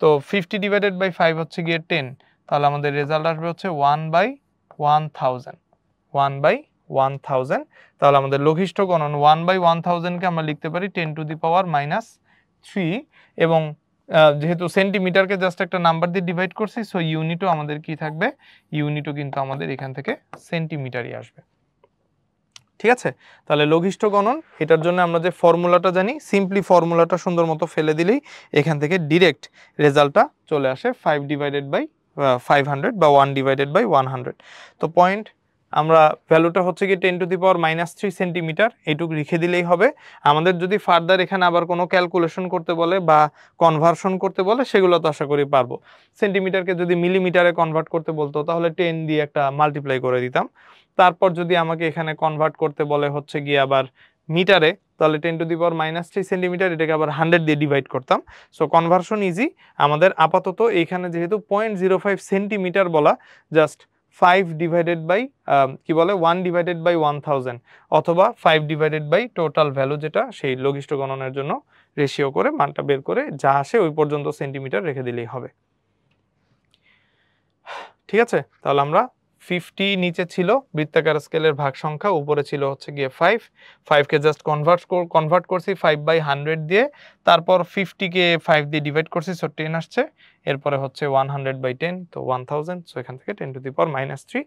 তো 50 ডিভাইডেড বাই 5 হচ্ছে গিয়ে 10, তাহলে আমাদের রেজাল্ট আসবে হচ্ছে 1/1000। 1/1000। তাহলে আমাদের লঘিষ্ঠ গণন 1/1000 কে আমরা লিখতে পারি 10 টু দি পাওয়ার -3 এবং যেহেতু সেন্টিমিটারকে জাস্ট একটা নাম্বার দিয়ে ডিভাইড করছি, সো ইউনিটও আমাদের কি থাকবে? ইউনিটও কিন্তু আমাদের এখান থেকে সেন্টিমিটারই আসবে। ঠিক আছে? তাহলে লঘিষ্ঠ গণন এটার জন্য আমরা যে ফর্মুলাটা জানি, সিম্পলি ফর্মুলাটা সুন্দর মতো ফেলে দিলেই এখান থেকে ডিরেক্ট রেজাল্টটা চলে আসে 5 ডিভাইডেড বাই 500 বা 1 ডিভাইডেড বাই 100। তো পয়েন্ট আমরা ভ্যালুটা হচ্ছে কি 10 টু দি পাওয়ার -3 সেন্টিমিটার, এইটুকু লিখে দিলেই হবে। আমাদের যদি ফার্দার এখানে আবার কোনো ক্যালকুলেশন করতে বলে বা কনভার্সন করতে বলে সেগুলো তো আশা করি পারবো। সেন্টিমিটারকে যদি মিলিমিটারে কনভার্ট করতে বলতো তাহলে 10 দিয়ে একটা মাল্টিপ্লাই করে দিতাম। তারপর যদি আমাকে এখানে কনভার্ট করতে বলে হচ্ছে গিয়ে আবার মিটারে, তাহলে 10 টু দি পাওয়ার -3 সেন্টিমিটার এটাকে আবার 100 দিয়ে ডিভাইড করতাম। So conversion easy. আমাদের আপাতত এইখানে যেহেতু 0.05 সেন্টিমিটার বলা, জাস্ট 5 ডিভাইডেড বাই কি বলে 1 ডিভাইডেড বাই 1000 অথবা 5 ডিভাইডেড বাই টোটাল ভ্যালু যেটা সেই লঘিষ্ঠ গণনের জন্য রেশিও করে মানটা বের করে যা আসে ওই পর্যন্ত সেন্টিমিটার রেখে দিলেই হবে। ঠিক আছে? তাহলে আমরা 50 নিচে ছিল বৃত্তাকার স্কেলের ভাগ সংখ্যা, উপরে ছিল হচ্ছে গিয়ে 5 কে জাস্ট কনভার্ট করছি 5/100 দিয়ে, তারপর 50 কে 5 দিয়ে ডিভাইড করছি, সো 10 আসছে, এরপরে হচ্ছে 100/10, তো 1000, সো এখান থেকে 10 টু দি পাওয়ার -3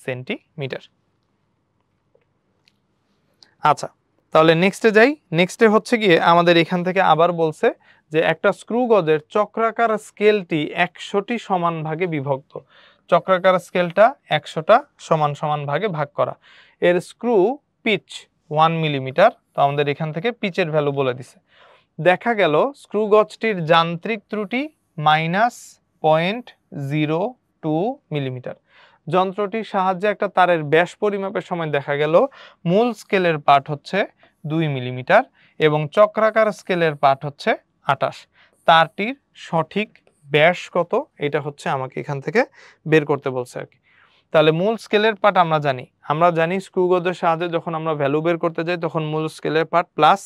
সেন্টিমিটার। আচ্ছা, তাহলে নেক্সটে যাই। নেক্সটে হচ্ছে গিয়ে আমাদের এখান থেকে আবার বলছে যে একটা স্ক্রু গজের চক্রাকার স্কেলটি 100টি সমান ভাগে বিভক্ত। চক্রাকার স্কেলটা 100টা সমান সমান ভাগে ভাগ করা। এর স্ক্রু পিচ 1 মিলিমিটার। তো আমাদের এখান থেকে পিচের ভ্যালু বলে দিছে। দেখা গেল স্ক্রু গজটির যান্ত্রিক ত্রুটি -0.02 মিলিমিটার। যন্ত্রটির সাহায্যে একটা তারের ব্যাস পরিমাপের সময় দেখা গেল মূল স্কেলের পাঠ হচ্ছে 2 মিলিমিটার এবং চক্রাকার স্কেলের পাঠ হচ্ছে 28। তারটির সঠিক ব্যাস কত? এটা হচ্ছে আমাকে এখান থেকে বের করতে বলছে আর কি। তাহলে মূল স্কেলের পাঠ আমরা জানি স্ক্রু গজের সাহায্যে যখন আমরা ভ্যালু বের করতে যাই তখন মূল স্কেলের পাঠ প্লাস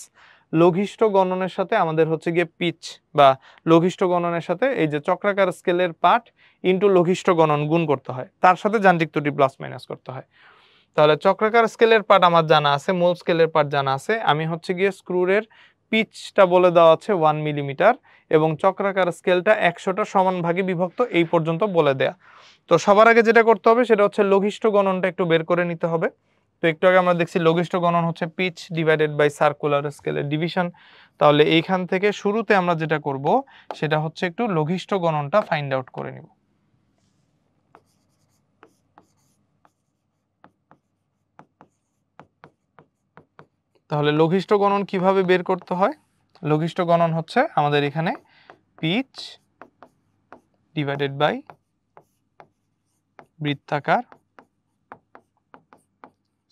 লঘিষ্ঠ গণনের সাথে আমাদের হচ্ছে গিয়ে পিচ বা লঘিষ্ঠ গণনের সাথে এই যে চক্রাকার স্কেলের পাঠ ইনটু লঘিষ্ঠ গণন গুণ করতে হয়, তার সাথে যান্ত্রিক ত্রুটি প্লাস মাইনাস করতে হয়। তাহলে চক্রাকার স্কেলের পার্ট আমার জানা আছে, মূল স্কেলের পার্ট জানা আছে। আমি হচ্ছে গিয়ে স্ক্রুরের পিচটা বলে দেওয়া আছে 1 মিলিমিটার এবং চক্রাকার স্কেলটা 100টা সমান ভাগে বিভক্ত, এই পর্যন্ত বলে দেয়া। তো সবার আগে যেটা করতে হবে সেটা হচ্ছে লঘিষ্ঠ গণনটা একটু বের করে নিতে হবে। তো একটু আগে আমরা দেখছি লঘিষ্ঠ গণন হচ্ছে পিচ ডিভাইডেড বাই সার্কুলার স্কেলের ডিভিশন। তাহলে এইখান থেকে শুরুতে আমরা যেটা করব সেটা হচ্ছে একটু লঘিষ্ঠ গণনটা ফাইন্ড আউট করে নিব। তাহলে লঘিষ্ঠ গণন কিভাবে বের করতে হয়? লঘিষ্ঠ গণন হচ্ছে আমাদের এখানে পিচ ডিভাইডেড বাই বৃত্তাকার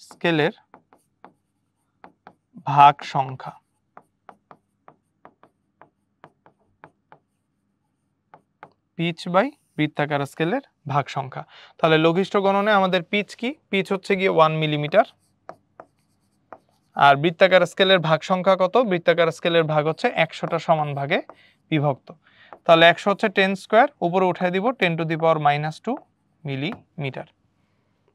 স্কেলের ভাগ সংখ্যা। পিচ বাই বৃত্তাকার স্কেলের ভাগ সংখ্যা। তাহলে লঘিষ্ঠ গণনে আমাদের পিচ কি? পিচ হচ্ছে গিয়ে 1 মিলিমিটার। আর বৃত্তাকার স্কেলের ভাগ সংখ্যা কত? বৃত্তাকার স্কেলের ভাগ হচ্ছে 100টা সমান ভাগে বিভক্ত। তাহলে 100 হচ্ছে 10 স্কয়ার, উপরে উঠাই দিব 10 টু দি পাওয়ার -2 মিলিমিটার।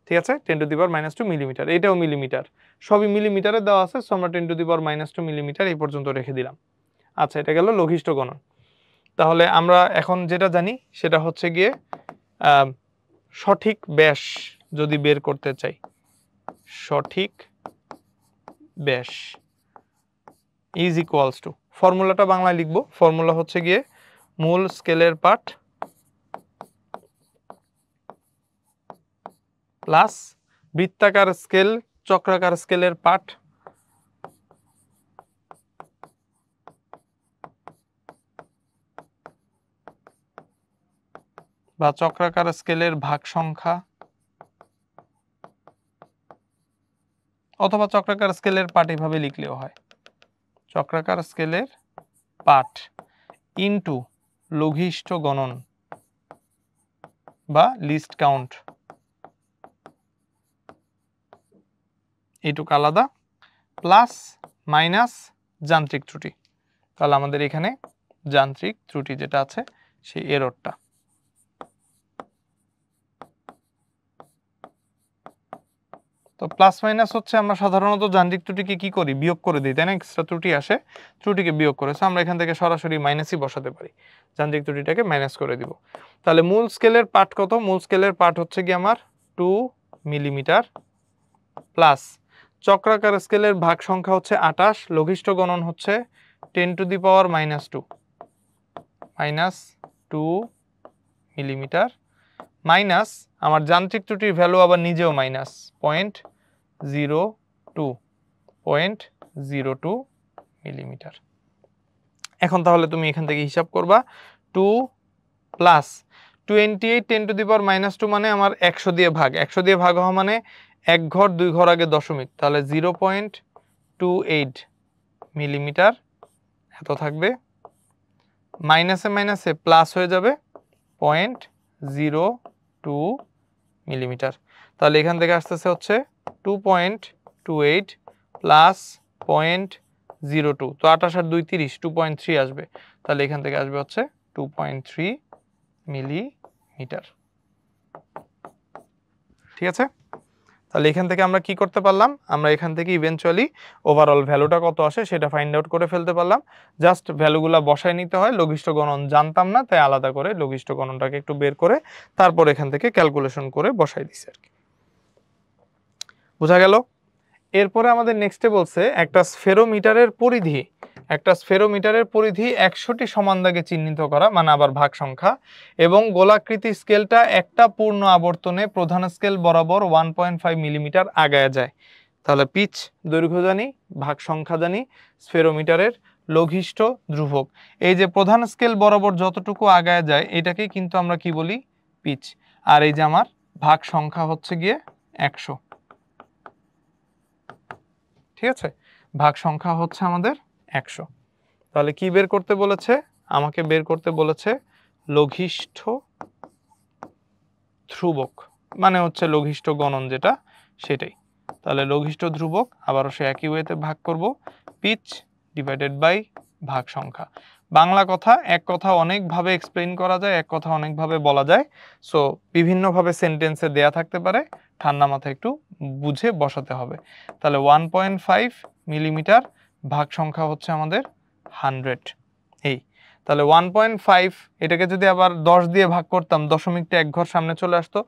ঠিক আছে, 10 টু দি পাওয়ার -2 মিলিমিটার। এটাও মিলিমিটার, সবই মিলিমিটারে দেওয়া আছে, সো আমরা 10 টু দি পাওয়ার -2 মিলিমিটার এই পর্যন্ত রেখে দিলাম। আচ্ছা, এটা গেল লঘিষ্ঠ গণন। তাহলে আমরা এখন যেটা জানি সেটা হচ্ছে গিয়ে সঠিক ব্যাস যদি বের করতে চাই, সঠিক ব্যাস ইজ ইকুয়ালস টু, ফর্মুলাটা বাংলায় লিখব। ফর্মুলা হচ্ছে গিয়ে মূল স্কেলের পাঠ প্লাস বৃত্তাকার স্কেল চক্রাকার স্কেলের পাঠ বা চক্রাকার স্কেলের ভাগ সংখ্যা অথবা চক্রাকার স্কেলের পাঠ এভাবে লিখলেও হয়। চক্রাকার স্কেলের পাঠ ইনটু লঘিষ্ঠ গণন বা লিস্ট কাউন্ট, এইটুকু আলাদা, প্লাস মাইনাস যান্ত্রিক ত্রুটি। তাহলে আমাদের এখানে যান্ত্রিক ত্রুটি যেটা আছে সেই এররটা। তো প্লাস মাইনাস হচ্ছে আমরা সাধারণত যান্ত্রিক ত্রুটিকে কি করি? বিয়োগ করে দিই, তাই না? এক্সট্রা ত্রুটি আসে, ত্রুটিকে বিয়োগ করেছে, আমরা এখান থেকে সরাসরি মাইনাসই বসাতে পারি, যান্ত্রিক ত্রুটিটাকে মাইনাস করে দিব। তাহলে মূল স্কেলের পাঠ কত? মূল স্কেলের পাঠ হচ্ছে কি আমার 2 মিলিমিটার, প্লাস চক্রাকার স্কেলের ভাগ সংখ্যা হচ্ছে 28, লঘিষ্ঠ গণন হচ্ছে 10 two the power -2 millimetre, minus আমার যান্ত্রিক ত্রুটির ভ্যালু আবার নিজেও মাইনাস 0.02 মিলিমিটার। এখন তাহলে তুমি এখান থেকে হিসাব করবা 2 প্লাস 28 10 টু দি পাওয়ার -2 মানে আমার 100 দিয়ে ভাগ, 100 দিয়ে ভাগ হওয়া মানে এক ঘর দুই ঘর আগে দশমিক, তাহলে 0.28 মিলিমিটার এত থাকবে, মাইনাসে মাইনাসে প্লাস হয়ে যাবে 0.02 মিলিমিটার। তাহলে এখান থেকে আসতেছে হচ্ছে 2.28 প্লাস 0.02, তো 28 আর 2 30, 2.3 আসবে। তাহলে এখান থেকে আসবে হচ্ছে 2.3 মিলিমিটার। ঠিক আছে, তাহলে এখান থেকে আমরা কি করতে পারলাম? আমরা এখান থেকে ইভেনচুয়ালি ওভারঅল ভ্যালুটা কত আসে সেটা ফাইন্ড আউট করে ফেলতে পারলাম। জাস্ট ভ্যালুগুলা বসায় নিতে হয়, লঘিষ্ঠ গণন জানতাম না তাই আলাদা করে লঘিষ্ঠ গণনটাকে একটু বের করে তারপর এখান থেকে ক্যালকুলেশন করে বসাই দিছি আর কি। বোঝা গেল? এরপরে আমাদের নেক্সটে বলছে একটা স্ফেরোমিটারের পরিধি, 100টি সমান দাগে চিহ্নিত করা, মানে আবার ভাগ সংখ্যা, এবং গোলাকৃতি স্কেলটা একটা পূর্ণ আবর্তনে প্রধান স্কেল বরাবর 1.5 মিলিমিটার আগায় যায়। তাহলে পিচ দৈর্ঘ্য জানি, ভাগ সংখ্যা জানি, স্ফেরোমিটারের লঘিষ্ঠ ধ্রুবক, এই যে প্রধান স্কেল বরাবর যতটুকু আগায় যায় এটাকে কিন্তু আমরা কি বলি? পিচ। আর এই যে আমার ভাগ সংখ্যা হচ্ছে গিয়ে 100। ঠিক আছে, ভাগ সংখ্যা হচ্ছে আমাদের 100। তাহলে কি বের করতে বলেছে? আমাকে বের করতে বলেছে লঘিষ্ঠ ধ্রুবক, মানে হচ্ছে লঘিষ্ঠ গণন যেটা সেটাই। তাহলে লঘিষ্ঠ ধ্রুবক আবারও সে একই ওয়েতে ভাগ করব, পিচ ডিভাইডেড বাই ভাগ সংখ্যা। বাংলা কথা এক কথা অনেকভাবে এক্সপ্লেইন করা যায়, এক কথা অনেকভাবে বলা যায়, সো বিভিন্নভাবে সেন্টেন্সে দেয়া থাকতে পারে, ঠান্ডা মাথায় একটু বুঝে বসাতে হবে। তাহলে 1.5 মিলিমিটার, ভাগ সংখ্যা হচ্ছে আমাদের 100। এই তাহলে 1.5 এটাকে যদি আবার 10 দিয়ে ভাগ করতাম, দশমিকটা এক ঘর সামনে চলে আসতো,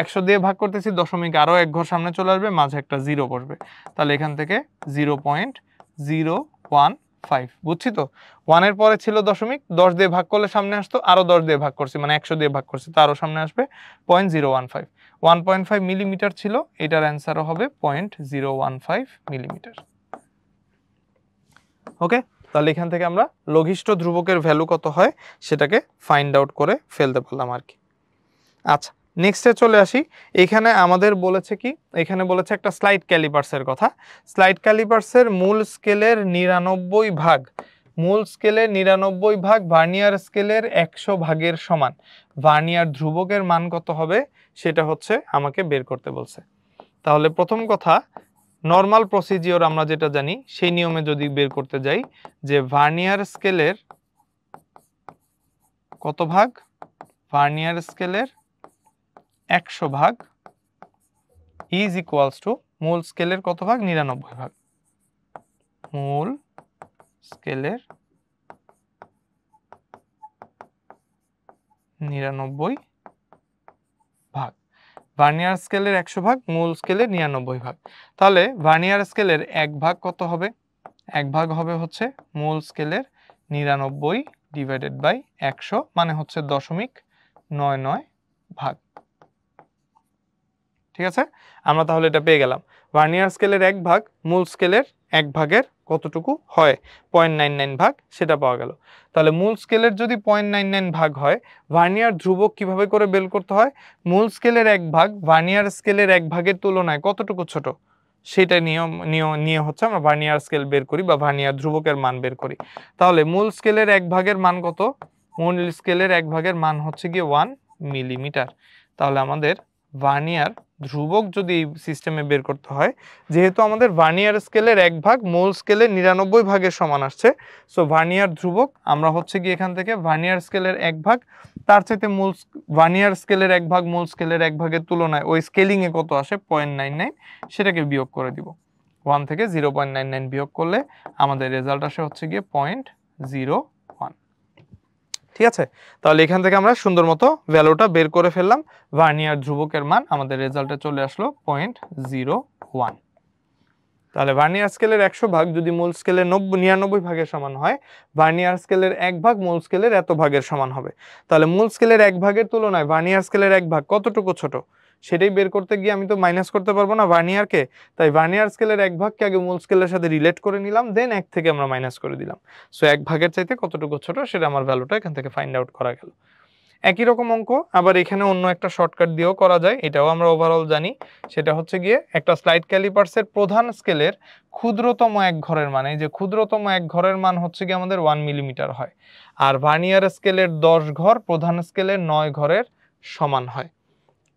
100 দিয়ে ভাগ করতেছি, দশমিক আরও এক ঘর সামনে চলে আসবে, মাঝে একটা জিরো বসবে, তাহলে এখান থেকে 0.015। বুঝছি তো? 1 এর পরে ছিল দশমিক, 10 দিয়ে ভাগ করলে সামনে আসতো, আরো 10 দিয়ে ভাগ করছি মানে 100 দিয়ে ভাগ করছি, তারও সামনে আসবে 0.015। 1.5 মিলিমিটার ছিল, এটার অ্যান্সারও হবে 0.015 মিলিমিটার। ওকে, তাহলে এখান থেকে আমরা লঘিষ্ঠ ধ্রুবকের ভ্যালু কত হয় সেটাকে ফাইন্ড আউট করে ফেলতে পারলাম আর কি। আচ্ছা, নেক্সটে চলে আসি। এখানে আমাদের বলেছে কি, এখানে বলেছে একটা স্লাইড ক্যালিপার্সের কথা। স্লাইড ক্যালিপার্সের মূল স্কেলের 99 ভাগ, মূল স্কেলের 99 ভাগ ভার্নিয়ার স্কেলের 100 ভাগের সমান। ভার্নিয়ার ধ্রুবকের মান কত হবে সেটা হচ্ছে আমাকে বের করতে বলছে। তাহলে প্রথম কথা, নর্মাল প্রসিজিওর আমরা যেটা জানি সেই নিয়মে যদি বের করতে যাই, যে ভার্নিয়ার স্কেলের কত ভাগ, ভার্নিয়ার স্কেলের 100 ভাগ ইজ ইকুয়ালস টু মূল স্কেলের কত ভাগ, 99 ভাগ। মূল স্কেলের 99 ভাগ, ভার্নিয়ার স্কেলের 100 ভাগ, মূল স্কেলের 99 ভাগ। তাহলে ভার্নিয়ার স্কেলের 1 ভাগ কত হবে, 1 ভাগ হবে হচ্ছে মূল স্কেলের 99 ডিভাইডেড বাই 100, মানে হচ্ছে 0.99 ভাগ। ঠিক আছে, আমরা তাহলে এটা পেয়ে গেলাম। ভার্নিয়ার স্কেলের 1 ভাগ মূল স্কেলের 1 ভাগের কতটুকু হয়, 0.99 ভাগ, সেটা পাওয়া গেল। তাহলে মূল স্কেলের যদি 0.99 ভাগ হয়, ভার্নিয়ার ধ্রুবক কিভাবে করে বের করতে হয়, মূল স্কেলের 1 ভাগ ভার্নিয়ার স্কেলের 1 ভাগের তুলনায় কতটুকু ছোট, সেটা নিয়ে হচ্ছে আমরা ভার্নিয়ার স্কেল বের করি বা ভার্নিয়ার ধ্রুবকের মান বের করি। তাহলে মূল স্কেলের 1 ভাগের মান কত, মূল স্কেলের 1 ভাগের মান হচ্ছে গিয়ে 1 মিলিমিটার। তাহলে আমাদের ভার্নিয়ার ধ্রুবক যদি এই সিস্টেমে বের করতে হয়, যেহেতু আমাদের ভার্নিয়ার স্কেলের 1 ভাগ মূল স্কেলের 99 ভাগের সমান আসছে, সো ভার্নিয়ার ধ্রুবক আমরা হচ্ছে গিয়ে এখান থেকে ভার্নিয়ার স্কেলের 1 ভাগ তার চাইতে ভার্নিয়ার স্কেলের 1 ভাগ মূল স্কেলের 1 ভাগের তুলনায় ওই স্কেলিং এ কত আসে 0.99, সেটাকে বিয়োগ করে দিব। 1 থেকে 0.99 বিয়োগ করলে আমাদের রেজাল্ট আসে হচ্ছে গিয়ে 0.01। ঠিক আছে, তাহলে এখান থেকে আমরা সুন্দর মতো ভ্যালুটা বের করে ফেললাম। ভার্নিয়ার ধ্রুবকের মান আমাদের রেজাল্টে চলে আসলো 0.01। তাহলে ভার্নিয়ার স্কেলের 100 ভাগ যদি মূল স্কেলের 99 ভাগের সমান হয়, ভার্নিয়ার স্কেলের 1 ভাগ মূল স্কেলের এত ভাগের সমান হবে। তাহলে মূল স্কেলের 1 ভাগের তুলনায় ভার্নিয়ার স্কেলের 1 ভাগ কতটুকু ছোট, সেটাই বের করতে গিয়ে আমি তো মাইনাস করতে পারবো না ভার্নিয়ারকে, তাই ভার্নিয়ার স্কেলের 1 ভাগকে আগে মূল স্কেলের সাথে রিলেট করে নিলাম, দেন 1 থেকে আমরা মাইনাস করে দিলাম। সো 1 ভাগের চাইতে কতটুকু ছোট সেটা আমার ভ্যালুটা এখান থেকে ফাইন্ড আউট করা গেল। একই রকম অঙ্ক আবার এখানে অন্য একটা শর্টকাট দিয়েও করা যায়, এটাও আমরা ওভারঅল জানি। সেটা হচ্ছে গিয়ে একটা স্লাইড ক্যালিপার্সের প্রধান স্কেলের ক্ষুদ্রতম এক ঘরের মান, এই যে ক্ষুদ্রতম এক ঘরের মান হচ্ছে গিয়ে আমাদের 1 মিলিমিটার হয়, আর ভার্নিয়ার স্কেলের 10 ঘর প্রধান স্কেলের 9 ঘরের সমান হয়।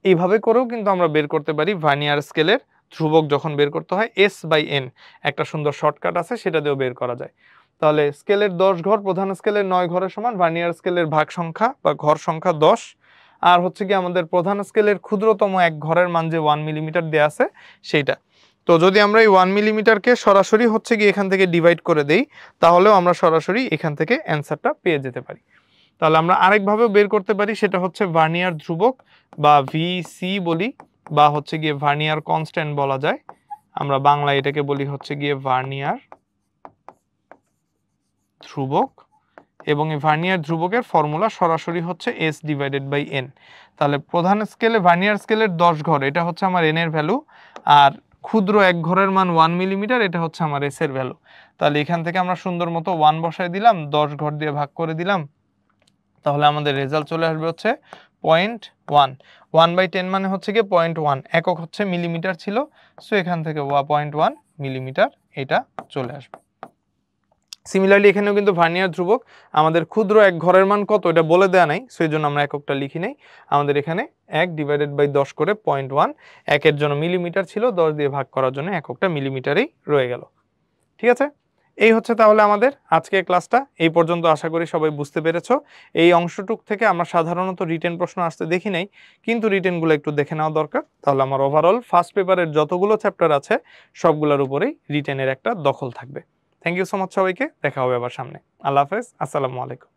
এইভাবে করেও কিন্তু আমরা বের করতে পারি ভার্নিয়ার স্কেলের ধ্রুবক যখন বের করতে হয় S/N, একটা সুন্দর শর্টকাট আছে, সেটা দিয়েও বের করা যায়। তাহলে স্কেলের 10 ঘর প্রধান স্কেলের 9 ঘরের সমান, ভার্নিয়ার স্কেলের ভাগ সংখ্যা বা ঘর সংখ্যা 10, আর হচ্ছে কি আমাদের প্রধান স্কেলের ক্ষুদ্রতম এক ঘরের মান যে 1 মিলিমিটার দেয়া আছে সেইটা। তো যদি আমরা এই 1 মিলিমিটারকে সরাসরি হচ্ছে কি এখান থেকে ডিভাইড করে দেই, তাহলেও আমরা সরাসরি এখান থেকে অ্যান্সারটা পেয়ে যেতে পারি। তাহলে আমরা আরেকভাবেও বের করতে পারি, সেটা হচ্ছে ভার্নিয়ার ধ্রুবক বা VC বলি, বা হচ্ছে গিয়ে ভার্নিয়ার কনস্ট্যান্ট বলা যায়, আমরা বাংলায় এটাকে বলি হচ্ছে গিয়ে ভার্নিয়ার ধ্রুবক। এবং এই ভার্নিয়ার ধ্রুবকের ফর্মুলা সরাসরি হচ্ছে S/N। তাহলে প্রধান স্কেলে ভার্নিয়ার স্কেলের 10 ঘর, এটা হচ্ছে আমার N এর ভ্যালু, আর ক্ষুদ্র এক ঘরের মান 1 মিলিমিটার, এটা হচ্ছে আমার S এর ভ্যালু। তাহলে এখান থেকে আমরা সুন্দর মতো 1 বসায় দিলাম, 10 ঘর দিয়ে ভাগ করে দিলাম, তাহলে আমাদের রেজাল্ট চলে আসবে হচ্ছে 0.1। 1/10 মানে হচ্ছে গিয়ে 0.1, একক হচ্ছে মিলিমিটার ছিল, সো এখান থেকে 0.1 মিলিমিটার এটা চলে আসবে। সিমিলারলি এখানেও কিন্তু ভার্নিয়ার ধ্রুবক আমাদের ক্ষুদ্র এক ঘরের মান কত এটা বলে দেয়া নাই, সো এই জন্য আমরা এককটা লিখি নাই। আমাদের এখানে 1/10 করে 0.1, একের জন্য মিলিমিটার ছিল, 10 দিয়ে ভাগ করার জন্য এককটা মিলিমিটারেই রয়ে গেল। ঠিক আছে, এই হচ্ছে তাহলে আমাদের আজকের ক্লাসটা। এই পর্যন্ত আশা করি সবাই বুঝতে পেরেছো। এই অংশটুক থেকে আমরা সাধারণত রিটেন প্রশ্ন আসতে দেখি নাই, কিন্তু রিটেনগুলো একটু দেখে নেওয়া দরকার। তাহলে আমার ওভারঅল ফার্স্ট পেপারের যতগুলো চ্যাপ্টার আছে সবগুলোর উপরেই রিটেনের একটা দখল থাকবে। থ্যাংক ইউ সো মাচ সবাইকে, দেখা হবে আবার সামনে। আল্লাহ হাফেজ, আসসালামু আলাইকুম।